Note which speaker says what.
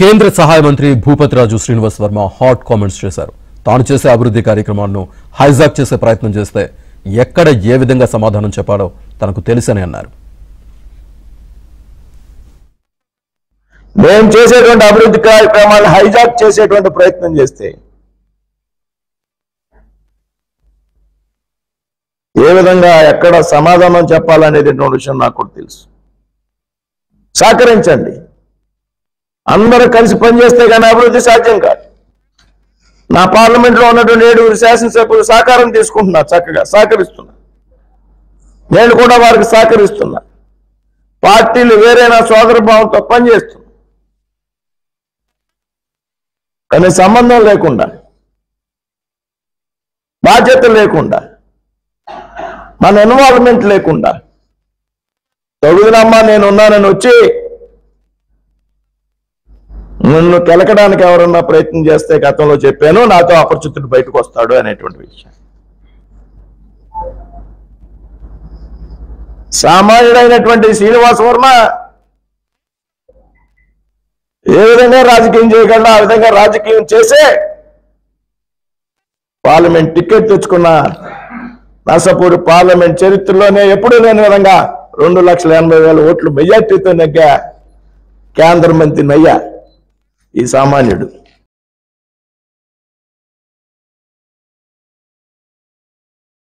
Speaker 1: కేంద్ర సహాయ మంత్రి భూపతిరాజు శ్రీనివాస్ వర్మ హాట్ కామెంట్స్ చేశారు. తాను చేసే అభివృద్ధి కార్యక్రమాలను హైజాక్ చేసే ప్రయత్నం చేస్తే ఎక్కడ ఏ విధంగా సమాధానం చెప్పాలో తనకు తెలుసని అన్నారు.
Speaker 2: మేము చేసేటువంటి అభివృద్ధి కార్యక్రమాలను హైజాక్ చేసేటువంటి ప్రయత్నం చేస్తే ఏ విధంగా ఎక్కడ సమాధానం చెప్పాలనేది విషయం నాకు కూడా తెలుసు. సహకరించండి, అందరూ కలిసి పనిచేస్తే కానీ అభివృద్ధి సాధ్యం కాదు. నా పార్లమెంట్లో ఉన్నటువంటి 7 శాసనసభ్యులు సహకారం తీసుకుంటున్నారు, చక్కగా సహకరిస్తున్నా. నేను కూడా వారికి సహకరిస్తున్నా. పార్టీలు వేరే నా సోదర భావంతో పనిచేస్తున్నా. కానీ సంబంధం లేకుండా, బాధ్యత లేకుండా, మన ఇన్వాల్వ్మెంట్ లేకుండా తగుదనమ్మా నేను ఉన్నానని వచ్చి నన్ను కెలకడానికి ఎవరన్నా ప్రయత్నం చేస్తే గతంలో చెప్పాను, నాతో అపరిచితుడు బయటకు వస్తాడు అనేటువంటి విషయం. సామాన్యుడైనటువంటి శ్రీనివాస్ వర్మ ఏ విధంగా రాజకీయం చేయగలడో ఆ విధంగా రాజకీయం చేసే పార్లమెంట్ టికెట్ తెచ్చుకున్న నర్సాపూర్ పార్లమెంట్ చరిత్రలోనే ఎప్పుడూ లేని విధంగా 2,80,000 ఓట్లు మెజార్టీతో నెగ్గా కేంద్ర మంత్రిని అయ్యా ఈ సామాన్యుడు.